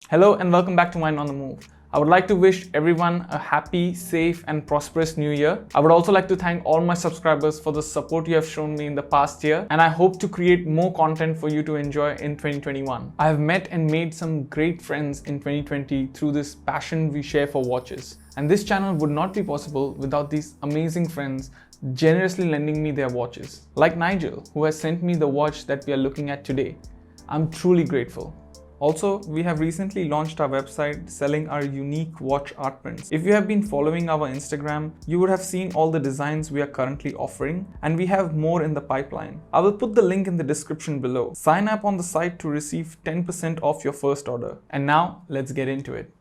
Hello and welcome back to Wine on the Move. I would like to wish everyone a happy, safe and prosperous new year. I would also like to thank all my subscribers for the support you have shown me in the past year, and I hope to create more content for you to enjoy in 2021. I have met and made some great friends in 2020 through this passion we share for watches. And this channel would not be possible without these amazing friends generously lending me their watches. Like Nigel, who has sent me the watch that we are looking at today. I'm truly grateful. Also, we have recently launched our website selling our unique watch art prints. If you have been following our Instagram, you would have seen all the designs we are currently offering, and we have more in the pipeline. I will put the link in the description below. Sign up on the site to receive 10% off your first order. And now, let's get into it.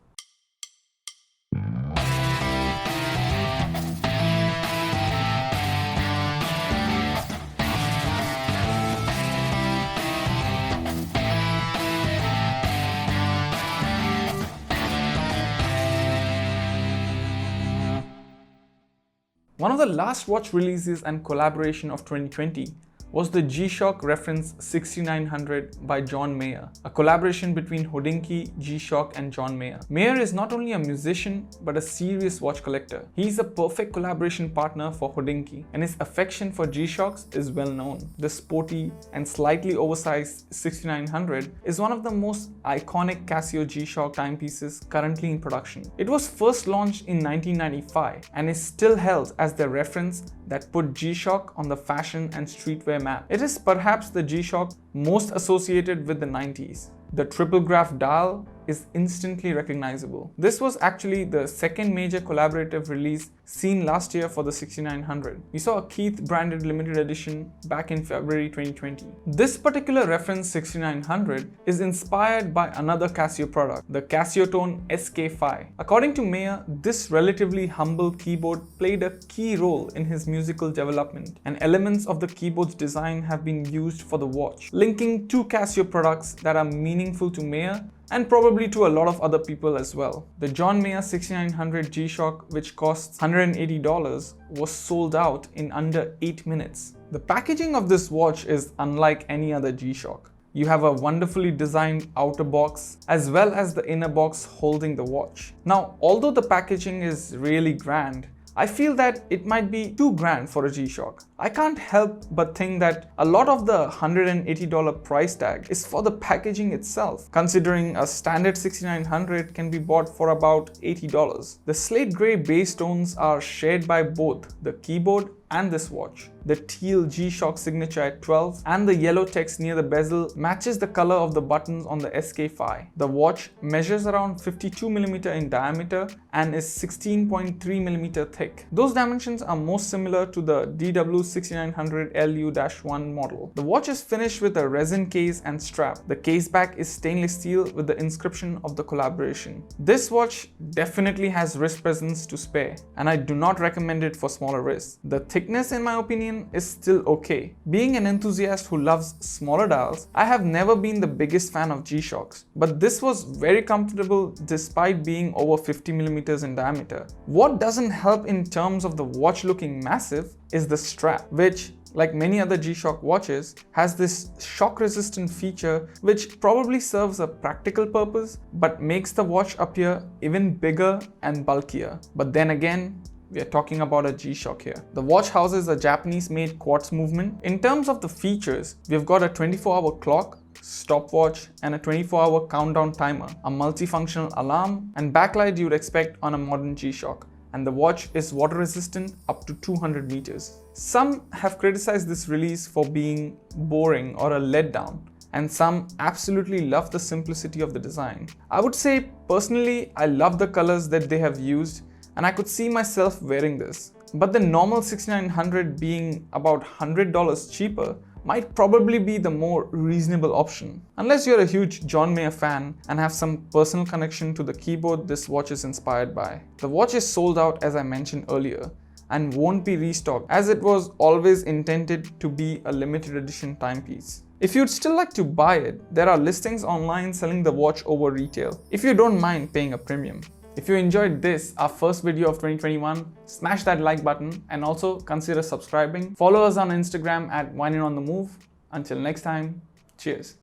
One of the last watch releases and collaboration of 2020 was the G-Shock Reference 6900 by John Mayer, a collaboration between Hodinkee, G-Shock and John Mayer. Mayer is not only a musician but a serious watch collector. He is a perfect collaboration partner for Hodinkee, and his affection for G-Shocks is well known. The sporty and slightly oversized 6900 is one of the most iconic Casio G-Shock timepieces currently in production. It was first launched in 1995 and is still held as the reference that put G-Shock on the fashion and streetwear map. It is perhaps the G-Shock most associated with the 90s. The triple graph dial is instantly recognizable. This was actually the second major collaborative release seen last year for the 6900. We saw a Keith branded limited edition back in February 2020. This particular reference 6900 is inspired by another Casio product, the Casio Tone SK5. According to Mayer, this relatively humble keyboard played a key role in his musical development, and elements of the keyboard's design have been used for the watch, linking two Casio products that are meaningful to Mayer and probably to a lot of other people as well. The John Mayer 6900 G-Shock, which costs $180, was sold out in under 8 minutes. The packaging of this watch is unlike any other G-Shock. You have a wonderfully designed outer box as well as the inner box holding the watch. Now, although the packaging is really grand, I feel that it might be too grand for a G-Shock. I can't help but think that a lot of the $180 price tag is for the packaging itself, considering a standard 6900 can be bought for about $80. The slate grey base tones are shared by both the keyboard and this watch. The teal G-Shock signature at 12 and the yellow text near the bezel matches the color of the buttons on the SK5. The watch measures around 52mm in diameter and is 16.3mm thick. Those dimensions are most similar to the DW6900 LU-1 model. The watch is finished with a resin case and strap. The case back is stainless steel with the inscription of the collaboration. This watch definitely has wrist presence to spare, and I do not recommend it for smaller wrists. The thickness, in my opinion, is still okay. Being an enthusiast who loves smaller dials, I have never been the biggest fan of G-Shocks, but this was very comfortable despite being over 50mm in diameter. What doesn't help in terms of the watch looking massive is the strap, which, like many other G-Shock watches, has this shock-resistant feature which probably serves a practical purpose but makes the watch appear even bigger and bulkier. But then again, we are talking about a G-Shock here. The watch houses a Japanese-made quartz movement. In terms of the features, we've got a 24-hour clock, stopwatch, and a 24-hour countdown timer, a multifunctional alarm, and backlight you'd expect on a modern G-Shock. And the watch is water resistant up to 200 meters. Some have criticized this release for being boring or a letdown, and some absolutely love the simplicity of the design. I would say personally, I love the colors that they have used, and I could see myself wearing this. But the normal 6900 being about $100 cheaper might probably be the more reasonable option. Unless you're a huge John Mayer fan and have some personal connection to the keyboard this watch is inspired by. The watch is sold out, as I mentioned earlier, and won't be restocked, as it was always intended to be a limited edition timepiece. If you'd still like to buy it, there are listings online selling the watch over retail, if you don't mind paying a premium. If you enjoyed this, our first video of 2021, smash that like button and also consider subscribing. Follow us on Instagram at Wine on the Move. Until next time, cheers.